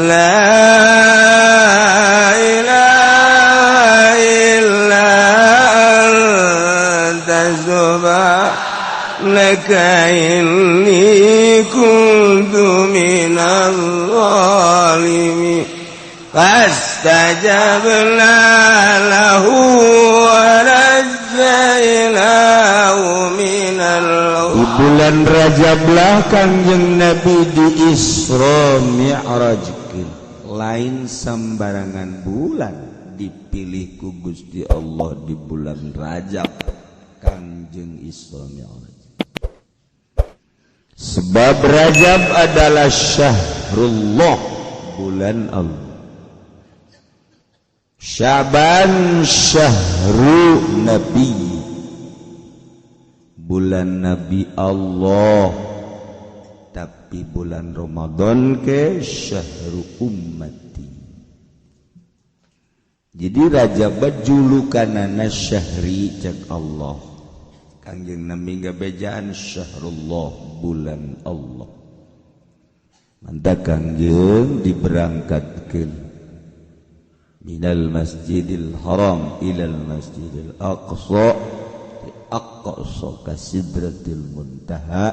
la ilaha illa anta subhanaka inni kuntu minadh dhalimin fastajabna lahu wa najjaynahu minal di bulan Rajablah Kangjeng Nabi di Isra Mi'rajkeun lain sembarangan bulan dipilih ku Gusti Allah di bulan Rajab Kangjeng Isra Mi'raj sebab Rajab adalah syahrullah bulan Allah Syaban syahru Nabi bulan Nabi Allah tapi bulan Ramadan ke syahru ummati jadi Rajab julukanana syahri cek Allah Kangjeng Nabi gabejaan syahrullah bulan Allah mantap Kangjeng diberangkatkeun minal masjidil haram ilal masjidil aqsa aqsa ka sidratil muntaha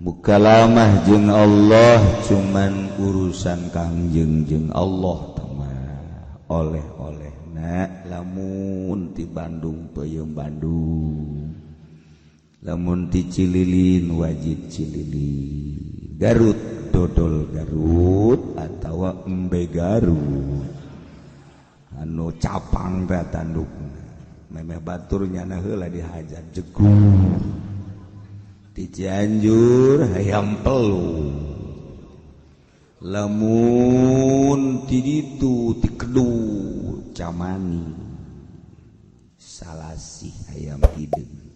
mukalamah jeung Allah cuman urusan Kangjeng jeung Allah tamah oleh-olehna lamun ti Bandung peuyeum Bandung lamun ti Cililin wajib Cililin Garut dodol Garut atawa embe Garut anu capang da tandukna memeh batur nyana heula dihajat jegung ti Cianjur hayam pelu lamun ti ditu ti Kedu Camani Salasih hayam hideung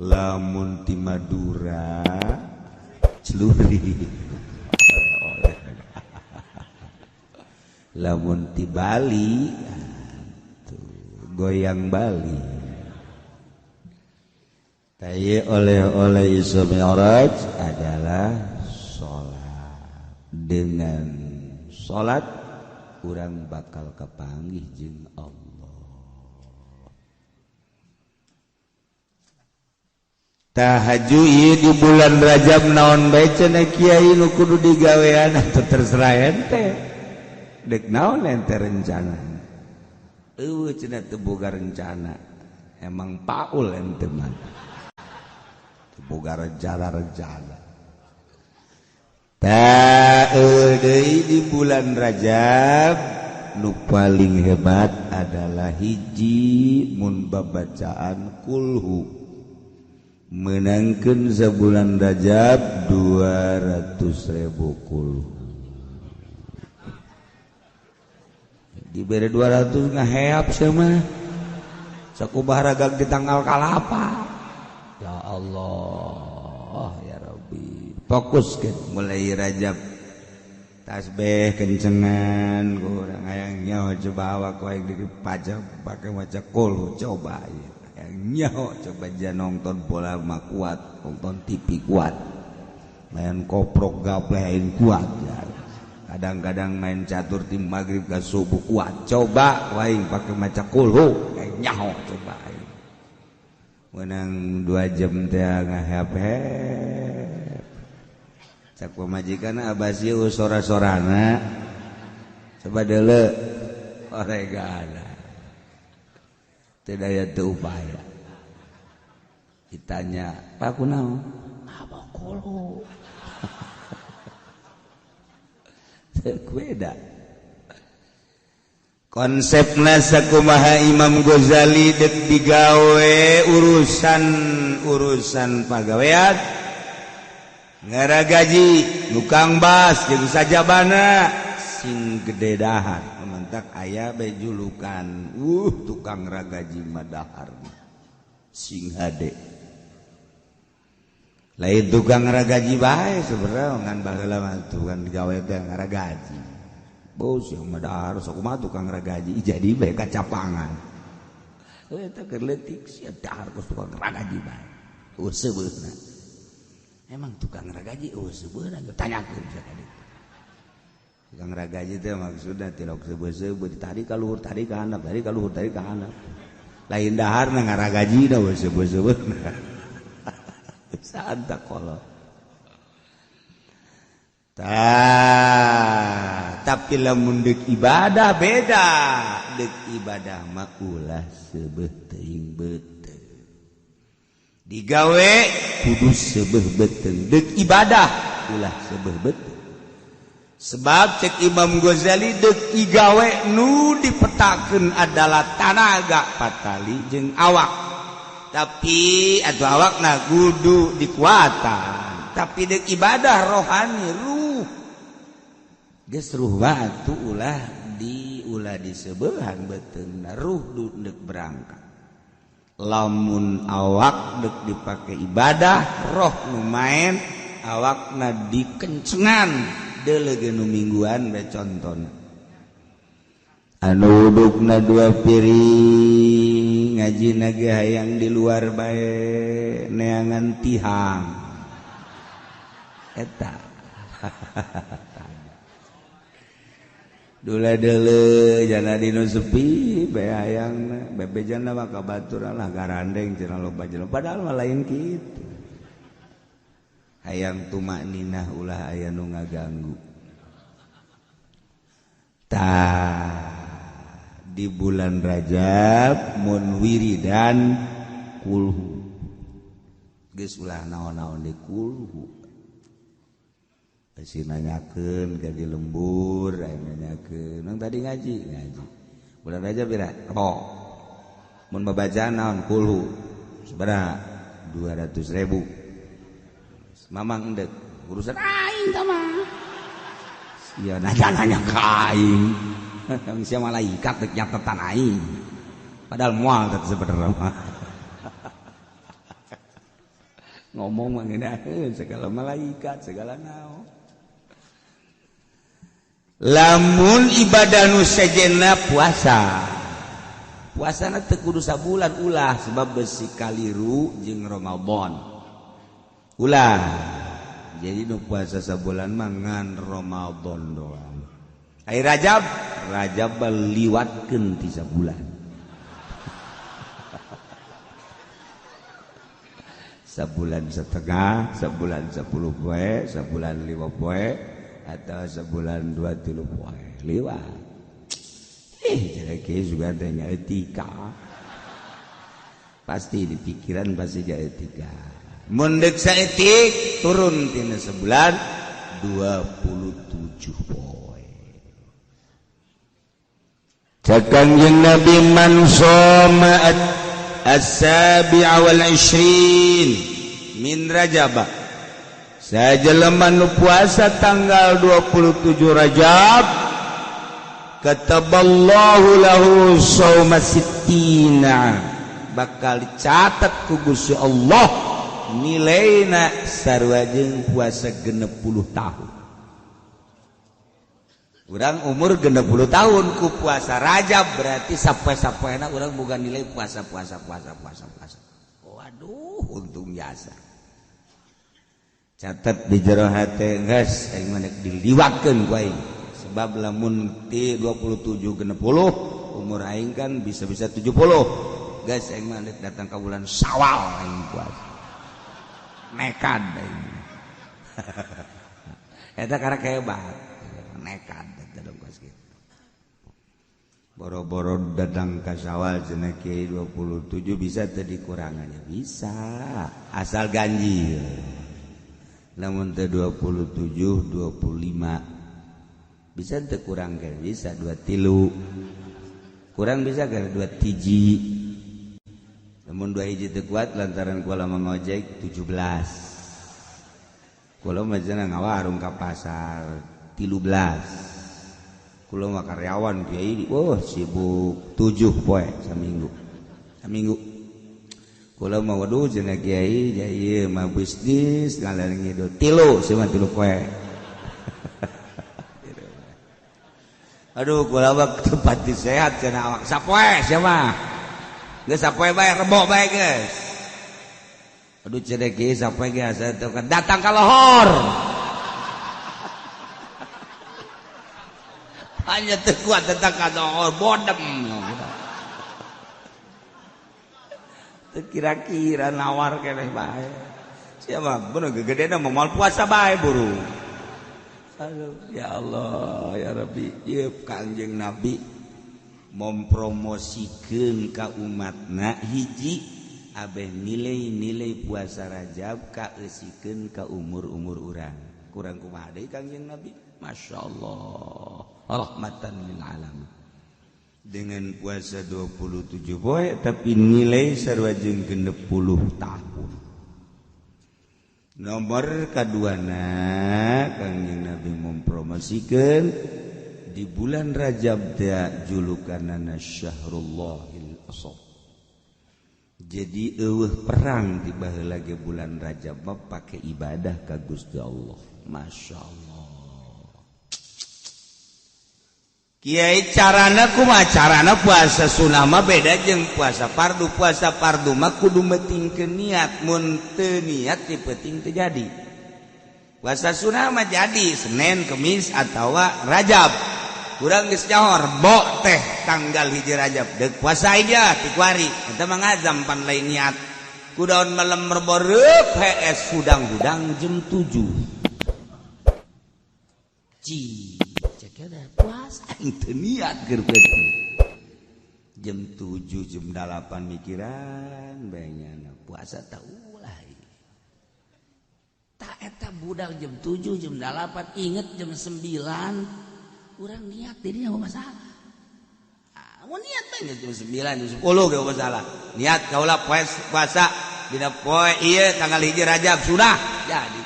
lamun ti Madura Celuri lamun ti Bali goyang Bali taye oleh-oleh Isra Mi'raj adalah salat dengan salat urang bakal kapanggih jeung Allah tahajud di bulan Rajab naon bae cenah kiai nu kudu digawean atuh terserah ente dek naon ente rencana eueuh cenah teu boga rencana emang paul ente mah teu boga rencana ta deui di bulan Rajab nu paling hebat adalah hiji mun babacaan kulhu menangkan sebulan Rajab 200.000 kulhu diberi 200 ngaheap sama sakubah ragag di tanggal kalapa ya Allah ya Rabbi fokuskan mulai Rajab tasbih kencengan kurang hayang nyaho coba awak wae dipajak pakai maca kulhu coba ya nyaho coba jangan nonton bola mah kuat nonton TV kuat main koprok gaplein kuat ya. Kadang-kadang main catur tim maghrib ke subuh kuat coba wae pakai maca kulhu nyaho coba menang 2 jam teh ngahep-hep cak pamajikan abasi sora-sorana coba deuleu oregana tidak ada upaya ditanya Pak kunaon apa kolo beda konsepna sakumaha Imam Ghazali dek digawe urusan pagawean ngara gaji nukang bas jeung sajabana sing gede dahar mentak aya bae julukan tukang ragaji madahar sing hade lain tukang ragaji bae sebenarnya ngan baheula mah tukang gawe teh ngaragaji bos yang madahar sakumaha tukang ragaji jadi bae kacapangan eta keur leutik sia dahar ku tukang ragaji bae useubeuna emang tukang ragaji useubeuna tanyakeun sia tadi tukang ragaji teh maksudna tilok seubeuh-seubeuh ditarik ka luhur tarik ka handap tarik ka luhur tarik ka handap lain daharna ngaragajina we seubeuh-seubeuh santa kolot tapi lamun deuk ibadah beda deuk ibadah mah ulah seubeuh teuing beuteung digawe kudu seubeuh beuteung deuk ibadah ulah seubeuh beuteung sebab cek Imam Ghazali deuk igawe nu dipetakeun adalah tanaga patali jeung awak tapi atuh awakna kudu dikuatan tapi deuk ibadah rohani ruh geus ruh batu ulah disebeuhan beuteungna ruh deuk berangkat lamun awak deuk dipake ibadah roh nu maen awakna dikencengan deuleuh nu mingguan bae contona anu udukna 2 piring ngajina ge hayang di luar bae neangan tihang eta dula-deuleuh jana dinu sepi bae hayangna bebejana mah ka baturan lah garandeng cenah loba jelema padahal mah lain kitu hayang tumak ninah ulah aya nu ngaganggu di bulan Rajab mun wiridan kulhu geus ulah naon-naon di kulhu bisi nanyakeun ka di lembur aya nanyakeun nang tadi ngaji bulan Rajab bira mun babacaan naon kulhu sabaraha 200.000 mamang endek urusan aing tah mah sia nanya ka aing sia malaikat deuk nyatetan aing padahal moal teh sebenarnya mah ngomong mah ngeunaheun segala malaikat segala naon lamun ibadah nu sejenna puasana teu kudu sabulan ulah sebab besi kaliru jeung Ramadan ulah jadi nu puasa sabulan mah ngan Ramadan doang ai Rajab liwatkeun ti sabulan sabulan setengah sabulan 10 poe sabulan 5 poe atau sebulan 2-3 poe liwat jadi ge juga tanya etika pasti di pikiran pasti jadi etika mun deuk saeutik turun tina sebulan 27 poe cak Kanjeng Nabi man shoma as-sabi'a wal 20 min Rajab sajelema nu puasa tanggal 27 Rajab kataballahu lahu shauma sittina bakal dicatat ku Gusti Allah nilaina sarua jeung puasa 60 tahun urang umur 60 tahun ku puasa Rajab berarti sapoe-sapoena urang boga nilai puasa waduh untung biasa catat di jero hate geus aing mah diliwatkeun ku aing sebab lamun ti 27 60 umur aing kan bisa-bisa 70 geus aing mah datang ka bulan Syawal aing puasa nekat eta karek hebat nekat datang ka kitu boro-boro datang ka Syawal cenah kieu 27 bisa teu dikurangannya bisa asal ganjil lamun teu 27 25 bisa teu kurang ke bisa 2 kurang bisa ke 2 tiji namun 2 hiji teu kuat lantaran kula mangojek 17 kula mah cenah ngawarung ka pasar 13 kula mah karyawan kiai sibuk 7 poe saminggu kula mah waduh cenah kiai ieu mah bisnis ngalar ngidul 3 sia 3 poe aduh kula mah tempat sehat cenah awak sapoe sia mah geus sapoe bae rebo bae geus aduh cenah kieu sapoe ge asa datang ka lohor hanya terkuat tentang kata bodem. Kira-kira nawar keneh bae. Siapa bener gegedena moal puasa bae buru. Aduh, ya Allah, ya Rabbi, ieu Kangjeng Nabi mempromosikeun ka umatna hiji abeh nilai-nilai puasa Rajab kaeusikeun ka umur-umur urang. Kurang kumaha deui Kangjeng Nabi? Masyaallah, rahmatan lil alamin. Dengan puasa 27 poe tapi nilai sarua jeung 60 tahun. Nomor kaduana Kangjeng Nabi mempromosikan di bulan Rajab teh julukanana Syahrullahil Asam. Jadi eueuh perang di baheula ge bulan Rajab mah pake ibadah ka Gusti Allah. Masyaallah. Kiai carana kumaha carana puasa sunah mah beda jeung puasa fardu. Puasa fardu mah kudu metingkeun niat, mun teu niat teu penting teu jadi. Puasa sunah mah jadi Senin, Kemis atawa Rajab. Urang geus nyaho rebo teh tanggal 1 Rajab deuk puasa aja ti kuari. Eta mah ngazam pan lain niat. Kudaon malam rebo reup HS hudang-hudang jam 7. Puasa itu niat gerbeteng jam 7 jam 8 mikiran bayangna puasa tak ulah tak eta budal jam 7 jam 8 inget jam 9 kurang niat jadi apa masalah mau niat banget jam 9 jam 10 gak masalah niat kaulah puasa dina poe ieu tanggal 1 Rajab sudah jadi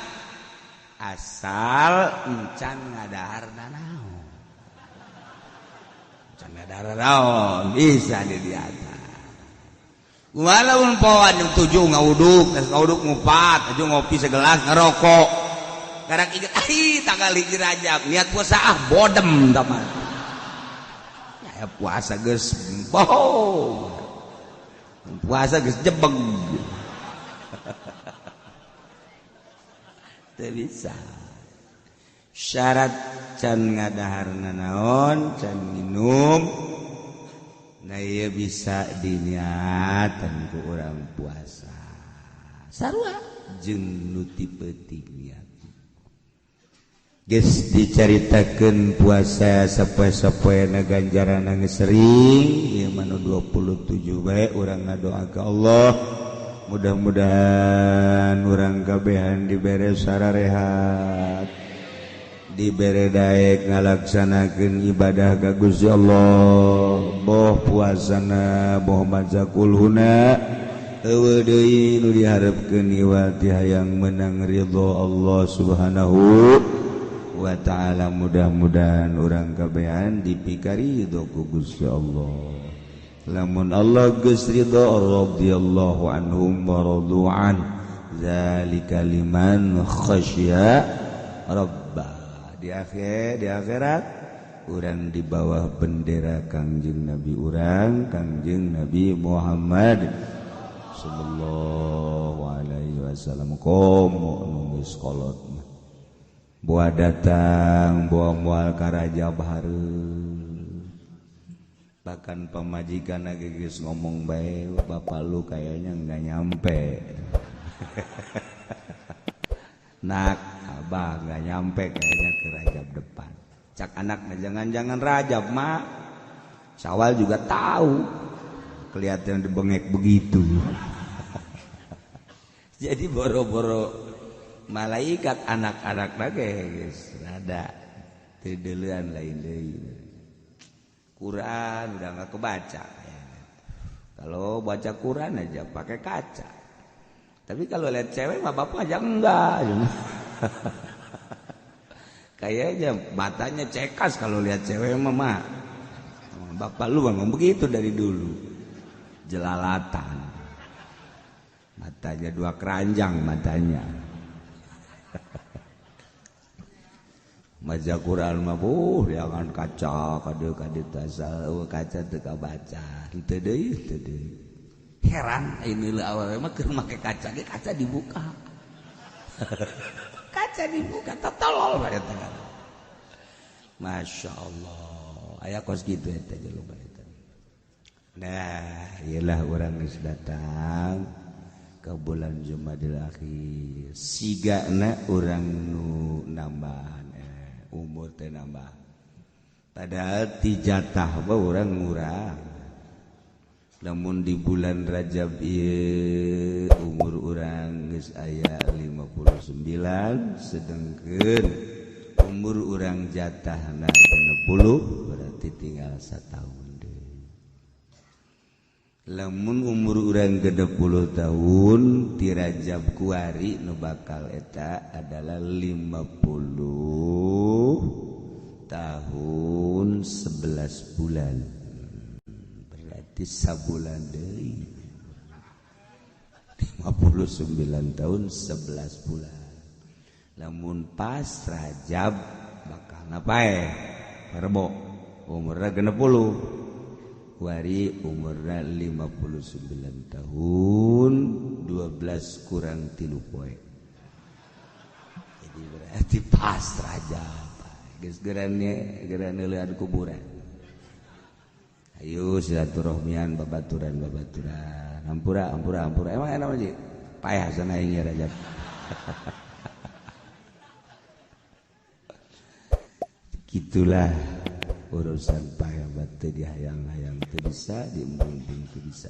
asal encan ngadaharna naon darah bisa di atas. Walaupun poan jam 7 ngawuduk ngupat, aja ngopi segelas ngerokok. Karek inget tanggal 1 Rajab niat puasa bodem teman. Ya puasa geus bohong. Puasa geus jebeg. Teu bisa. Syarat can ngadaharna naon can minum nah ieu bisa diniatan ku urang puasa sarua jeung nu ti peuting niat geus dicaritakeun puasa sapoe-sapoena ganjaranna geus sering ieu mah 27 bae urang ngadoa ka Allah mudah-mudahan urang kabehan dibere sararehat dibere daek ngalaksanakeun ibadah ka Gusti Allah boh puasana boh mazakulhuna eueuh deui nu diharepkeun iwal ti hayang menang ridho Allah Subhanahu wa taala mudah-mudahan urang kabehan dipikari ridho ku Gusti Allah lamun Allah geus ridho radhiyallahu anhum wa radu an zalika liman khasyya rabbah di akhirat urang di bawah bendera Kangjeng Nabi urang Kangjeng Nabi Muhammad sallallahu alaihi wasallam komo nulis kolot boa datang boa moal ka Rajab hareup bahkan pamajikan geus ngomong bae bapak lu kayaknya enggak nyampe nak abah nggak nyampe kayaknya ke Rajab depan cak anaknya jangan-jangan Rajab mak Syawal juga tahu kelihatan dibengek begitu jadi boro-boro malaikat anak-anak lagi guys ada tidelian lain deui Quran udah nggak kebaca kalau baca Quran aja pakai kaca tapi kalau lihat cewek mah bapak aja enggak kayaknya matanya cekas kalau lihat cewek mah bapak lu memang begitu dari dulu jelalatan matanya 2 keranjang matanya maca Quran mah jangan kaca kade tasal kaca teu kabaca henteu deui heran ini awalnya mah keur make kaca ge kaca dibuka kaca dibuka tolol bae teh Masya Allah aya kos kitu eta jelema eta. Nah, iyalah urang geus datang ke bulan Jumadil Akhir. Sigana urang nu nambahan umur teh nambah. Padahal ti jatah mah urang ngurang. Namun di bulan Rajab ieu umur urang geus aya 59 sedengkeun umur urang jatahna 60 berarti tinggal satahun deui. Lamun umur urang 60 tahun ti Rajab kuari nu bakal eta adalah 50 tahun 11 bulan. Berarti sabulan deui. 59 tahun 11 bulan. Lamun pas Rajab bakal napae? Parebo umurna 60. Wari umurna 59 tahun 12 kurang 3 poe. Jadi berarti pas Rajab. Geus gerane leuan kuburan. Ayo silaturahmian babaturan. Ampura. Emang enak aja. Payah sana ini Rajab. Gitulah urusan payah batu dihayang-hayang teu bisa, diembung-embung teu bisa.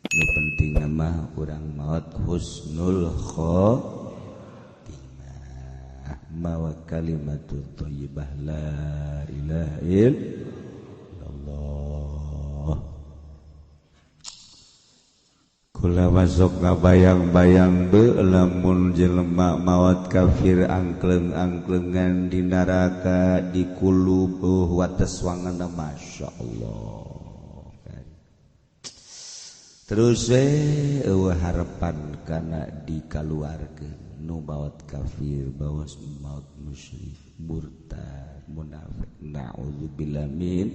Nu penting mah urang maot husnul khotimah mawa kalimatut thayyibah la ilaha illallah. Kula masuk ngabayang-bayang be lamun jelema maot kafir angkleng-angklengan di neraka di kulub wates wangana masyaallah kan. Terus harapan kana dikaluarkeun nu maot kafir bawas maot musyrik murtad munafik naudzubillah min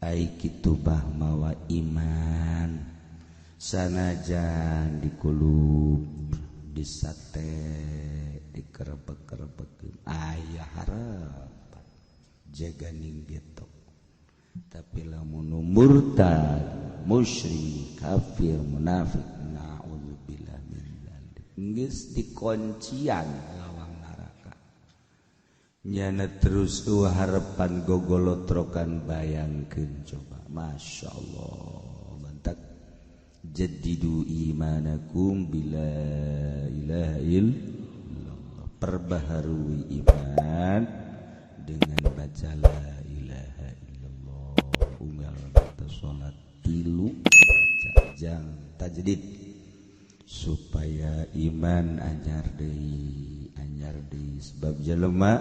ai kitu bah mawa iman sanajan dikulub disate dikerebek-kerebek aya harapan jaganing gitu. Tapi lamun murtad musyrik kafir munafik naudzubillah min dzalik geus dikuncian lawang neraka nyana terus harapan gogolotrokan bayangkeun coba masyaallah bantak jaddidu imanakum bila ilaha illallah perbaharui iman dengan baca la ilaha illallah unggal baca salat tilu baca jang tajdid supaya iman anyar deui sebab jelema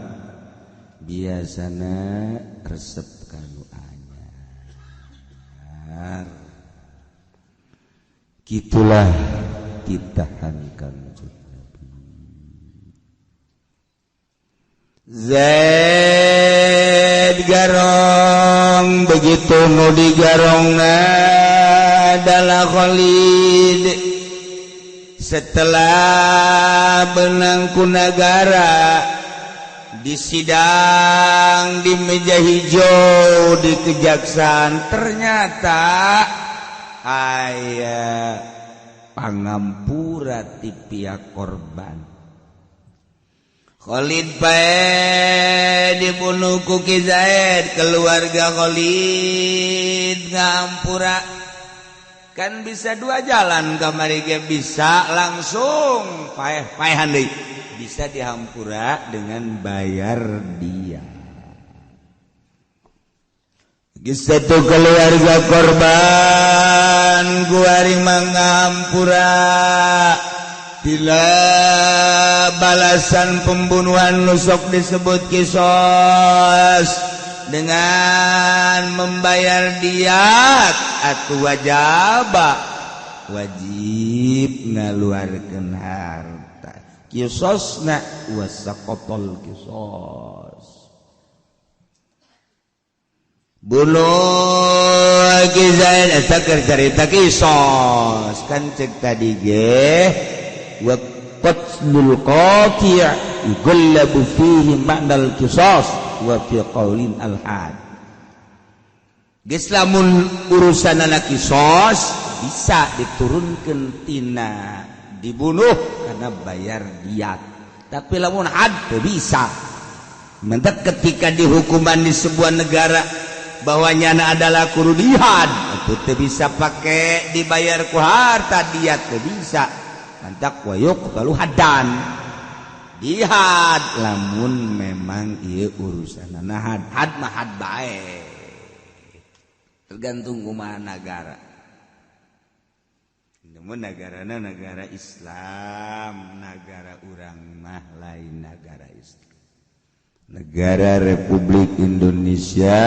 biasana resep kanu anyar. Gitulah ditahan Kanjeng Nabi. Zaid garong begitu nu digarongna adalah Khalid setelah benang ku negara disidang di meja hijau di kejaksaan ternyata aya pangampura ti pihak korban. Khalid pae dibunuh ku Ki Zaid, keluarga Khalid ngampura. Kan bisa dua jalan kamari ge, bisa langsung paehan deui, bisa dihampura dengan bayar dia. Satu keluarga korban guari mengampura bila balasan pembunuhan nusok disebut kisos dengan membayar diat atau wajib ngaluarkeun harta kisosna wasaqotol kisos bunuh Ki Zaid sakeur carita kisos kan cek tadi ge wa qatlul qati' yughallabu fihi ma'nal qisas wa fi qaulin al-had. Geus lamun urusanna kisos bisa diturunkeun tina dibunuh karena bayar diat. Tapi lamun had teu bisa. Mentek ketika dihukuman di sebuah negara bahwa nyana adalah kudu dihad, itu teu bisa pakai dibayar ku harta diat teu bisa. Mantak wa yuqbalu hadan. Dihad lamun memang ieu urusanna had mah had bae. Tergantung kumaha negara. Namun negarana negara Islam, negara urang mah lain negara Islam. Negara Republik Indonesia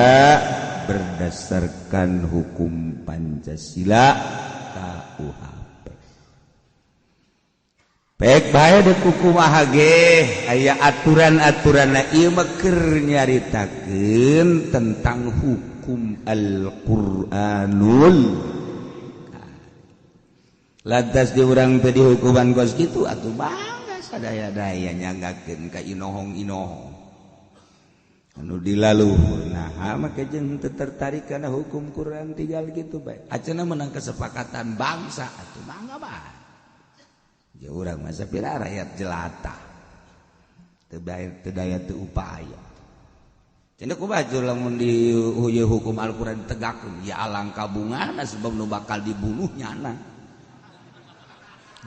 berdasarkan hukum Pancasila KUHP. Pek bae dek kumaha ge aya aturan-aturanna ieu mah keur nyaritakeun tentang hukum Al-Qur'anul. Lantas di urang teh dihukuman kos kitu atuh bangga sadaya-daya nyanggakeun ka inohong-inohong anu dilaluhur. Nah make jeung teu tertarik kana hukum Quran tinggal kitu bae. Acenah menang kesepakatan bangsa atuh mangga bae. Ya urang mah sapira rakyat jelata. Teu daya teu upaya. Cenah kumaha lamun di hukum Al-Qur'an tegakkeun ya alangkah bungana sebab nu bakal dibunuh nyana.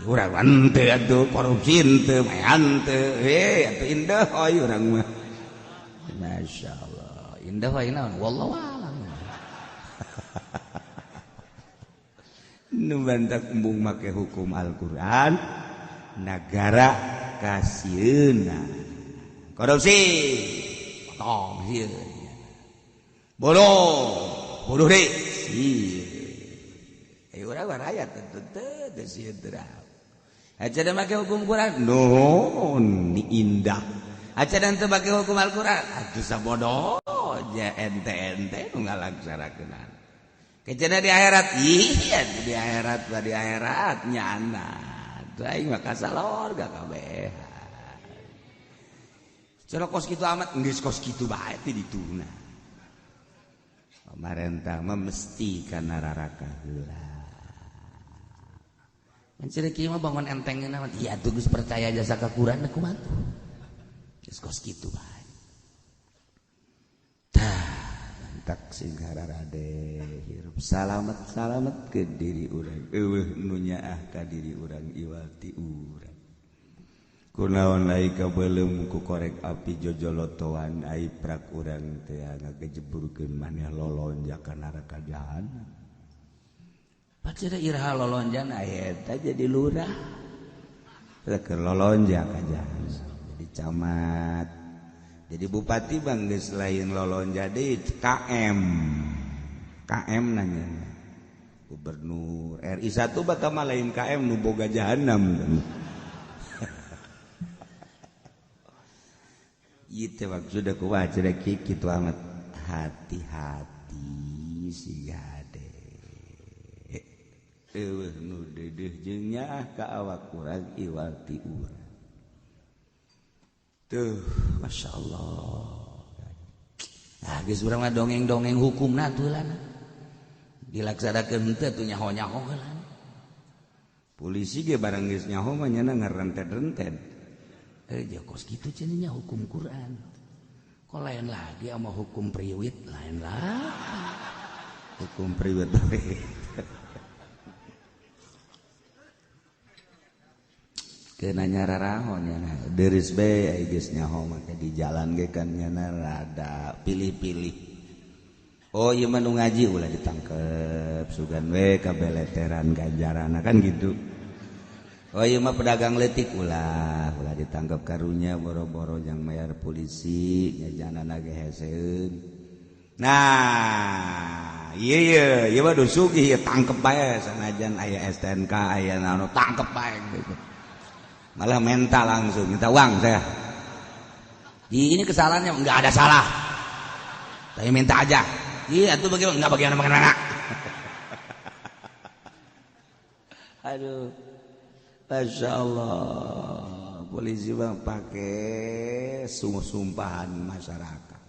Urang henteu atuh korupsi henteu mayan teu atuh indah oi urang mah masyaallah indah wae naon wallahu a'lam nu bantak embung make hukum Al-Qur'an negara kasieuna korupsi potong sieun bodoh deui sieun urang rakyat teu sieun teu. Aja dan pakai hukum Quran, non indah. Aja dan teu pakai hukum Al-Quran, aduh sabodoh, ja ente nu ngalaksanakeun. Kecena di akhirat, iya di akhirat nyana. Teu aing mah kasalorga kabeh. Cara kos kitu amat, geus kos kitu bae teh dituna. Pamarentah mah mesti kana raraka heula. Mencari kieu mah bangun entengeun naon iya tuh geus percaya jasa ka Quran kumaha tuh geus kos kitu bae tah mantak sing hararade hirup salamet ke diri urang eueuh nu nyaah ka diri urang iwati urang kunaon lai kabeulem ku korek api jojolotoan ai prak urang teh ngagejeburkeun maneh lolonja ka neraka jahanam. Pacira iraha lolonjan eta jadi lurah. Keur lolonja ka jahanam. Jadi camat. Jadi bupati bang geus lain lolonja deui KM. KM nanya. Gubernur RI 1 bata mah lain KM nu boga jahanam. Ieu maksudna kumaha cenah kitu amat hati-hati siga. Eueuh nu deudeuh jeung nyaah ka awak urang iwarti urang. Tuh, masyaallah. Nah, geus urang mah dongeng-dongeng hukumna tulana. Dilaksanakeun teh tuh nyaho-nyaho heula. Polisi ge barang geus nyaho mah nyana ngarenten-renten. Ya kos kitu cenah nya hukum Quran. Kok lain lagi sama hukum priwit lain lah. Hukum priwit. Kena nyararaho nyana deureus bae aya geus nyaho make di jalan ge kan nyana rada pilih-pilih. Oh ieu mah nu ngaji ulah ditangkep sugan we kabeleteran ganjaranna kan gitu. Oh ieu mah pedagang leutik ulah ditangkep karunya boro-boro jang mayar polisi nyajanana ge heseun. Nah, ieu mah dusugih tangkep bae sanajan aya STNK aya naon tangkep bae gitu. Malah mental langsung minta uang saya. Ini kesalahannya enggak ada salah. Saya minta aja. Iya itu bagaimana? Aduh, Masya Allah. Polisi bang pakai sumpahan masyarakat.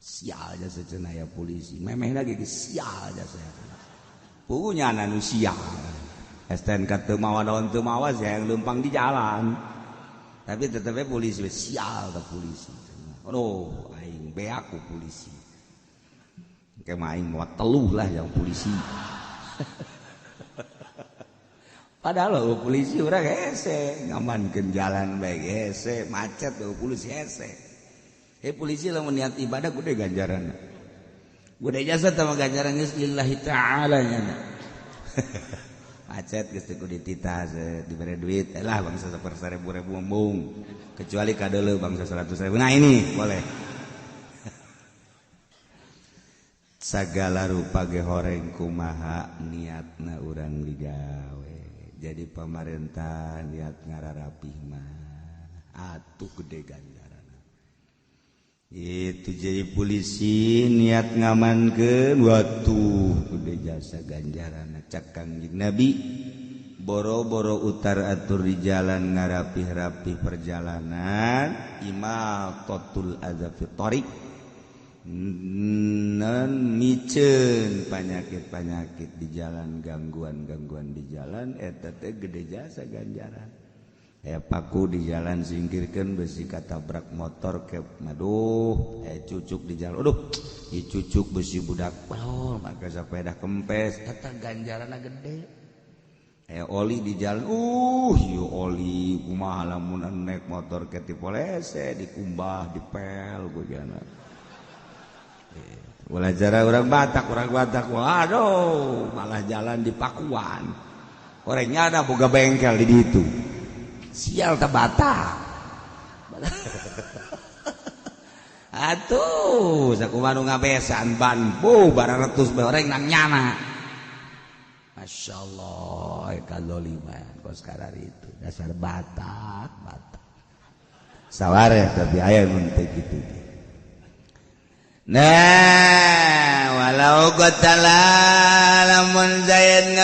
sial aja secenaya polisi memeh lagi sial aja saya punya anu sial STNK teu mawa naon teu mawa yang lempang di jalan tapi tetepnya polisi sial ke polisi aduh aing beaku polisi kayak aing mau teluh lah yang polisi padahal polisi orang hese ngamankeun jalan baik hese macet polisi hese polisi lamun niat ibadah gede ganjaran gede jasa sama ganjaran geus lillahi ta'ala nya macet geus teu kudu dititah dibere duit lah bangsa 1.000 embung kecuali kadeuleu bangsa 100.000 nah ini boleh sagala rupa ge horeng kumaha niatna urang digawe jadi pemerintah niat ngararapih mah atuh gede ganjaran itu jadi polisi niat ngamankeun watuh gede jasa ganjaran cak Kangjeng Nabi boro-boro utar atur di jalan ngarapih-rapih perjalanan imatatul adza fi thariq non miceun penyakit-penyakit di jalan gangguan-gangguan di jalan eta teh gede jasa ganjaran paku di jalan singkirkan besi katabrak motor ke aduh cucuk di jalan aduh cucuk besi budak maka sepeda kempes eta ganjaranna gede oli di jalan ieu oli kumaha lamun naik motor ke tipolese dikumbah dipel gojana ulah jara orang Batak waduh malah jalan di pakuan orangnya ada boga bengkel di ditu sial tabata atuh sakumaha nu ngabesan ban barang retus orang nang nyana masyaallah kadzaliman kos karar itu dasar Batak saware tapi aya mun teh kitu nah walau qatala lamun Zaid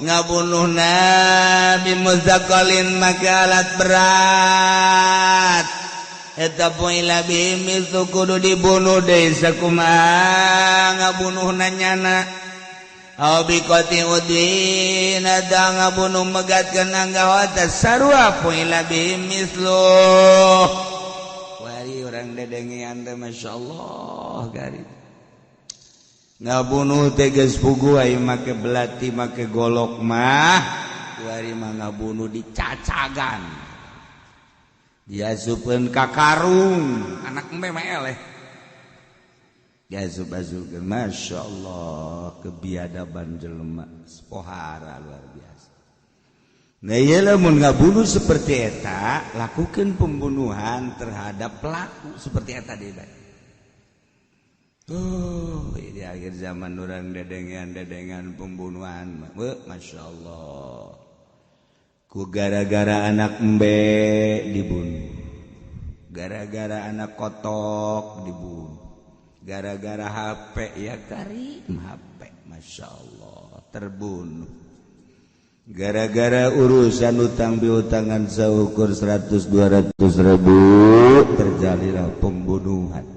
ngabunuh Nabi Muzakalin maka alat berat eta poin labi mitu kudu dibunuh deui sakumaha ngabunuh nanyana au biqati udwin ada ngabunuh megatkeun anggawata sarua poin labi mislu wari urang dedengean teh masyaallah gari ngabunuh teges pugu ai make belati make golok mah kuari mah ngabunuh dicacagan diasupeun ka karung anak embe mah eleh diasup-asupkeun masyaallah kebiadaban jelema pohara luar biasa nah ieu lamun ngabunuh seperti eta lakukeun pembunuhan terhadap pelaku seperti eta deui di akhir zaman orang dedengan pembunuhan Masya Allah ku gara-gara anak embe dibunuh gara-gara anak kotok dibunuh gara-gara HP ya karim HP Masya Allah terbunuh gara-gara urusan utang piutangan seukur 100-200 ribu terjadilah pembunuhan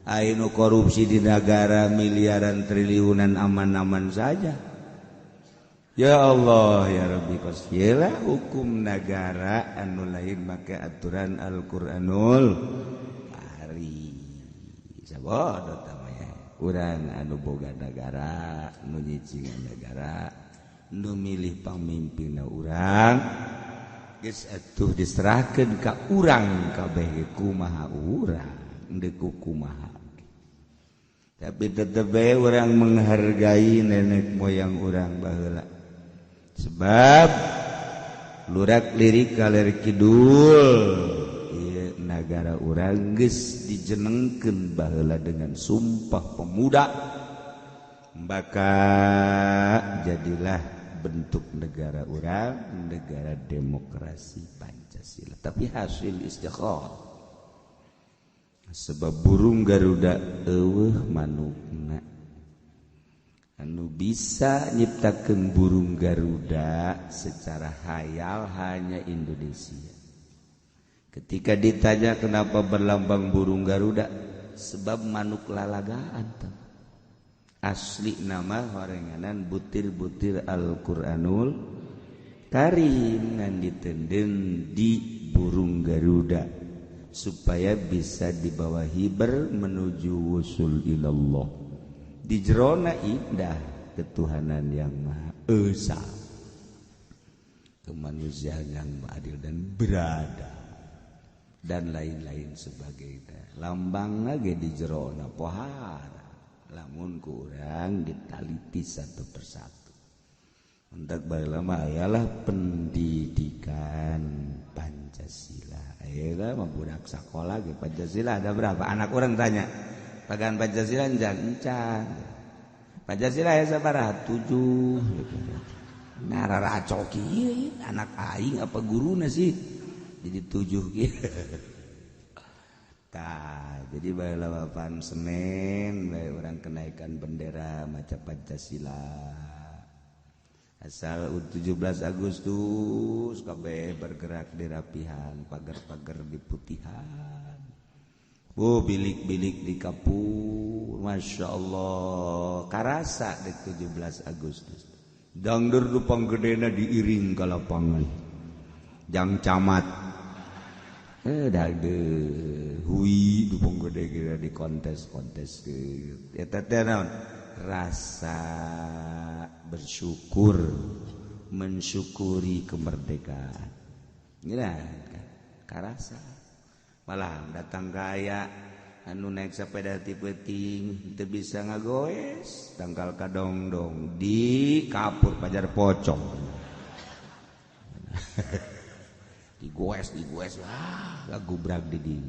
ainu korupsi di negara miliaran triliunan aman-aman saja ya Allah ya Rabbi kosyelah hukum negara anu lain make aturan Al-Quranul Karim sabodo tamanya urang anu boga negara anu nyicingan negara anu milih pamimpinna urang geus atuh diserahkeun ka urang kabeh kumaha urang deuk kumaha tapi tetep bae orang menghargai nenek moyang orang baheula sebab lurak lirik kaler kidul ieu nagara urang geus dijenengkeun baheula dengan sumpah pemuda maka jadilah bentuk negara urang negara demokrasi Pancasila tapi hasil istikharah sebab burung Garuda eueuh manukna anu bisa nyiptakeun burung Garuda secara hayal hanya Indonesia Ketika ditanya kenapa berlambang burung Garuda, sebab manuk lalagaan. Asli nama horenganan butir-butir Al-Qur'anul Karim ngan ditenden di burung Garuda supaya bisa dibawa hiber menuju wusul ilallah. Di jerona indah ketuhanan yang Maha Esa, kemanusiaan yang adil dan berada, dan lain-lain sebagainya. Lambang lagi di jerona pohara, lamun kurang ditaliti satu persatu. Untuk lama ayalah pendidikan Pancasila. Ayolah budak sekolah ke Pancasila ada berapa? Anak orang tanya, pagan Pancasila encan. Pancasila ya sabaraha 7. Narara coki anak aing apa guruna sih? Jadi 7 gitu. Jadi baiklah Bapak Senin, baik orang kenaikan bendera maca Pancasila. Asal 17 Agustus kabeh bergerak di rapihan, pagar-pagar di putihan. Bilik-bilik di kapur, Masya Allah. Karasa di 17 Agustus. Dangdur dupang gedena diiring ke lapangan. Jang camat. Dagde hui dupang gede kira di kontes-kontes ke. Eta teh naon? Rasa bersyukur, mensyukuri kemerdekaan. Gila, karasa. Malah datang kaya anu naik sepeda ti peuting teu bisa ngagoes, tangkal kadongdong di kapur pajar pocong. digoes gagubrak di dieu.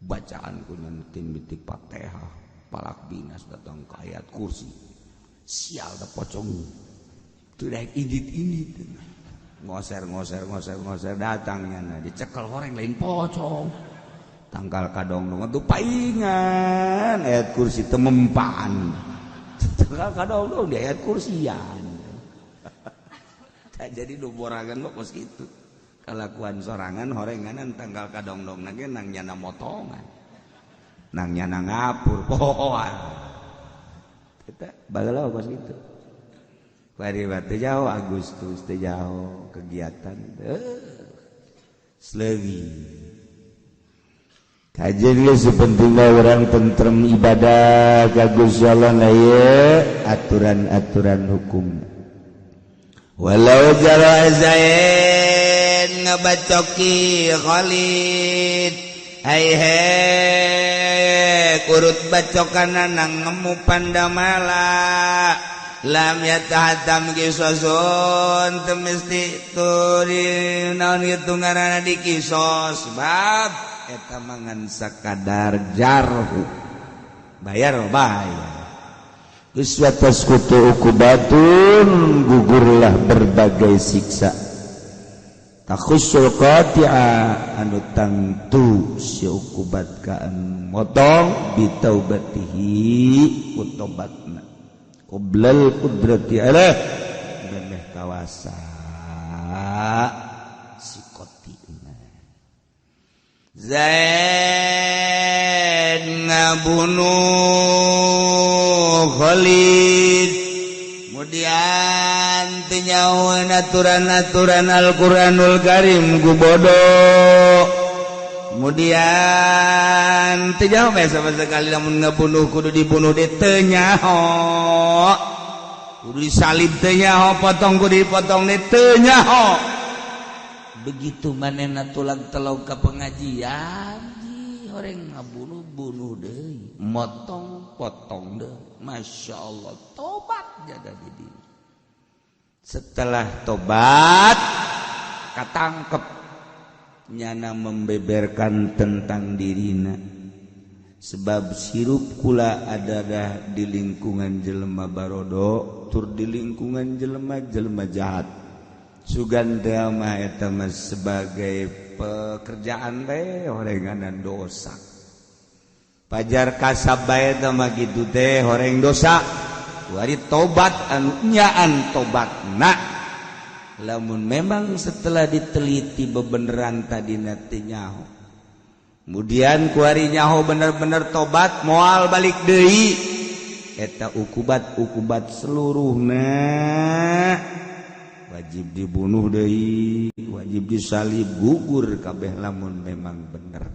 Bacaan kunaon tim bitik Fatihah. Palak binas datang ke ayat kursi. Sial da pocong. Tuh daek indit-indit. Ngoser datangnya nah dicekel horeng lain pocong. Tangkal kadong-dong itu paingan ayat kursi temempan. Tangkal kadong-dong di ayat kursian. Jadi duboragan kok kos kitu. Kalakuan sorangan horenganan tangkal kadong-dong nage nang nyana motongan. Nang nyana ngapur pohoan kita bagalau pas gitu bari teu jauh Agustus teu jauh kegiatan Slewi kajian geus pentingna urang tentrem ibadah ka Gusti Allah ye aturan-aturan hukum walau jara zain ngabacoki Khalid urut bacokan nang ngemu pandamala lam yatahatam kisosun temesti turi naon kitu ngaranna di kisos sebab eta mangan sakadar jarhu bayar geus watos kutu ukubatun gugurlah berbagai siksa takhusul qati'a anu tangtu si ukubat ka motong bitaubatihi utobatna qoblal qudrati ala memeh kawasa si qatina Zaid ngabunuh Khalid kemudian tinyawan aturan-aturan Al-Qur'anul Karim gubodo kemudian tinyaho sama sekali namun ngabunuh kudu dibunuh di tenyaho kudu disalib tenyaho potong kudu dipotong di tenyaho begitu manehna tulang telog ke pengajian orang ngabunuh-bunuh deui motong potong deui Masya Allah tobat jaga diri setelah tobat katangkep nyana membeberkan tentang dirina sebab sirup kula adalah di lingkungan jelema barodo tur di lingkungan jelema jahat sugan teh mah eta mah sebagai pekerjaan teh horenganan dosa pajar kasab bae teh mah kitu teh horeng dosa wari tobat anu nyaan tobatna lamun memang setelah diteliti bebeneran tadi nanti nyaho kemudian kuari nyaho bener-bener tobat moal balik deui eta ukubat seluruhna wajib dibunuh deui wajib disalib gugur kabeh lamun memang bener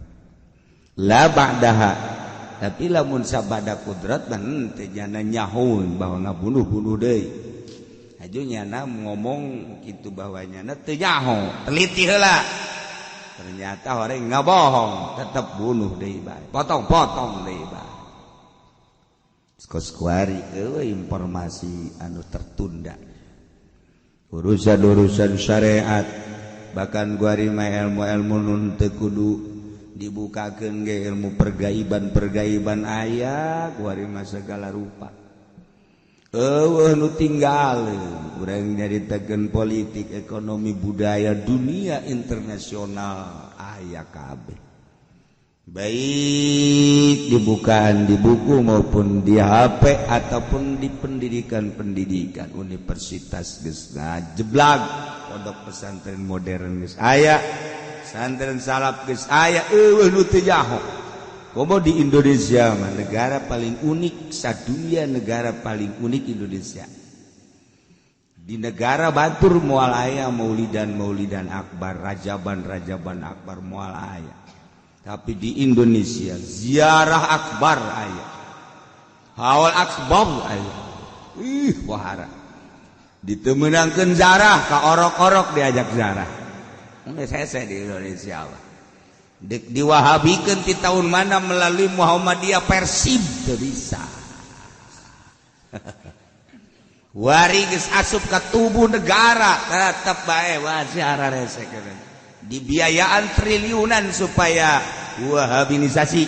la ba'daha tapi lamun sabada kudrat dan teu jana nyahoun bahwa ngabunuh-bunuh deui ajunya ngomong gitu bahwanya teu nyaho teliti heula ternyata orang nggak bohong tetap bunuh deui bae potong deui bae kuari informasi anu tertunda urusan syariat bahkan kuari mah ilmu nun teu kudu dibukakeun ge ilmu pergaiban aya kuari mah segala rupa nu tinggalin urang nyaritakeun politik ekonomi budaya dunia internasional aya kabeh baik dibukaan di buku maupun di HP ataupun di pendidikan universitas geus ngajeblag pondok pesantren modern geus aya pesantren salaf geus aya nu teu nyaho komo di Indonesia mah negara paling unik sadunia negara paling unik Indonesia di negara batur moal aya maulidan akbar rajaban akbar moal aya tapi di Indonesia ziarah akbar aya haul akbar aya wahara ditemenangkeun zarah ka orok-orok diajak zarah geus hese di Indonesia Allah diwahabikeun ti tahun mana melalui Muhammadiyah Persib teu bisa wari geus asup ka tubuh negara tetep bae ziarah resek dibiayaan triliunan supaya wahabinisasi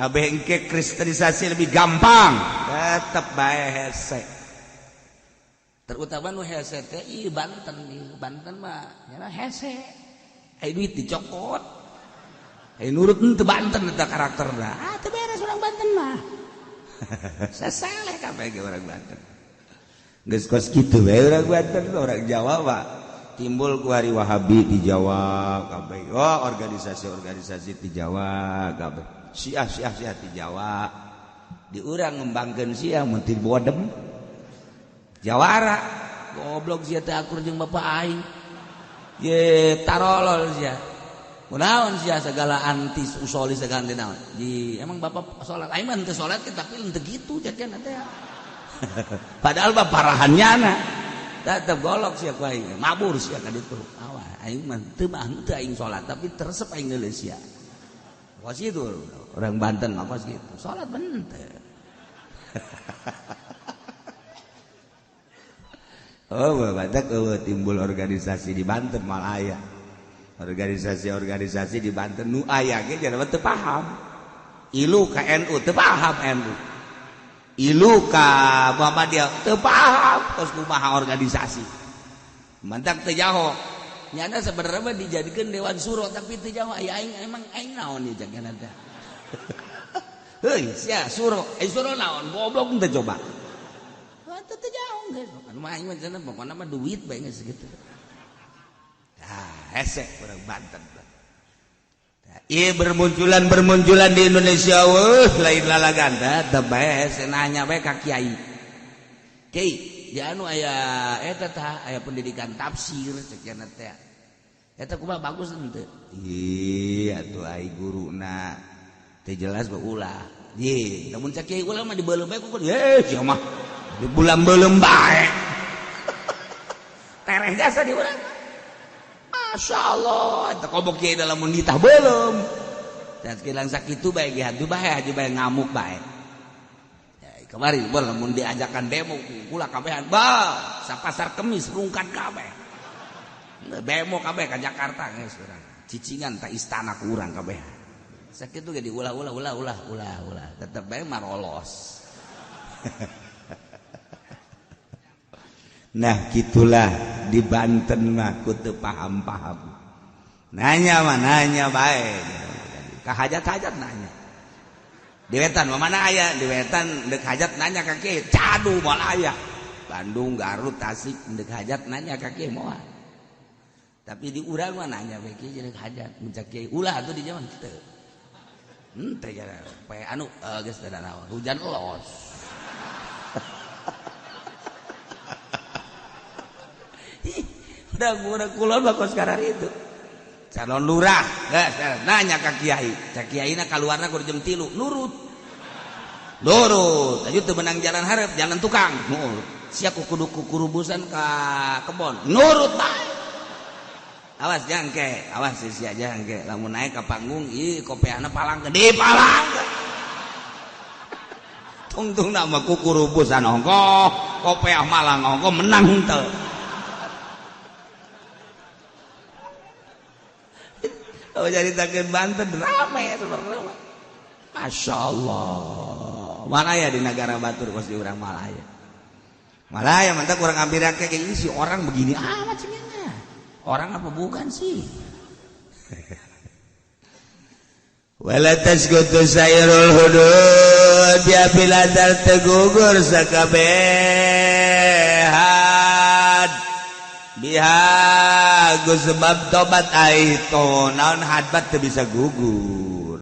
abeh engke kristenisasi lebih gampang tetep bae hese terutama nu hese teh Banten mah nyana hese aya duit dicokot nurut teu Banten eta karakterna teu beres urang Banten mah sasaleh kabeh ge urang Banten geus kos kitu bae urang Banten urang Jawa mah timbul ku hari Wahabi di Jawa kabeh organisasi di Jawa kabeh Syiah di Jawa di urang ngembangkeun Syiah mun ti bodem Jawara goblok sia teh akur jeung bapak aing ye tarolol sia kunaon sia segala anti usoli segala naon emang bapak salat aing mah teu salat tapi teu kitu jakeun teh padahal bapak parahannya na tetep golok sia ku aing mabur sia ka ditu awa aing mah teu aing salat tapi teresep aing geuleuh sia kos kitu orang Banten mah kos kitu salat bener badak timbul organisasi di Banten malah aya organisasi di Banten nu aya ge jangan teu paham ilu ka NU teu paham NU ilu ka Muhammadiyah teu paham tos kumaha organisasi mantak teu jaho nyana sebenarnya mah dijadikeun dewan suro tapi teu jaho aya aing emang aing naon ieu jangan teh heuy sia suro suro naon goblok teu coba teu jaho geus anu mah aing mah cenah pokona mah duit bae geus kitu hese orang Banten. Iya bermunculan di Indonesia, lain lalagan, dah bae hese nanya bae ka kiai. Kiai, dia anu aya eta tah aya pendidikan tafsir ceuk teh. Eta kumaha bagus henteu? Iya atuh ai guruna teh jelas bae ulah. Ye, namun cak kiai ulah mah dibeuleum bae ku sia mah di bulan beuleum bae. Tereh jasa di urang. Masya Allah, itu kobok kiai dalam menitah belum. Dan sekilang sakitu baik hadu baik ngamuk baik. Ya, kemarin boleh mun diajakan demo kula kabehan, bah, sapasar kemis rungkat kabeh. Demo kabeh ka Jakarta geus urang. Cicingan ta istana ku urang kabeh. Sakitu ge diulah. Tetep bae marolos. Nah gitulah di Banten mah ku teu paham-paham. Nanya bae. Ka hajat-hajat nanya. Di wetan mana aya? Di wetan deuk hajat nanya ka kieu, cadu moal aya. Bandung, Garut, Tasik, dek hajat nanya ka kieu moal. Tapi di urang mah nanya we kieu jeung hajat, mun cak kieu ulah atuh di zaman teu. Henteu ya, poe anu geus da naon, hujan los. Udah kulon bakos karar itu. Calon lurah, nanya ka kiai, cak kiaina kaluarna kudu jam 3, nurut. Ayo teu menang jalan hareup, jalan tukang. Nurut. Sia kudu kurubusan ka kebon. Nurut bae. Awas jangke, awas sia jangke. Lamun naik ka panggung, ieu kopeana palang gede, palang. Tungtung nama kurubusan ongko, kopeah malang ongko menang henteu. Oh jadi takeun Banten rame sebenarnya. Masya Allah. Malaya di negara batur kos di urang Malaya. Malaya mantap kurang ambil kayak gini sih orang begini amat sebenarnya. Orang apa bukan sih? Wala tasqutu sayrul hudud biya biladal tegugur sakabehan. Biha gus sebab tobat aito naon hadbat teu bisa gugur.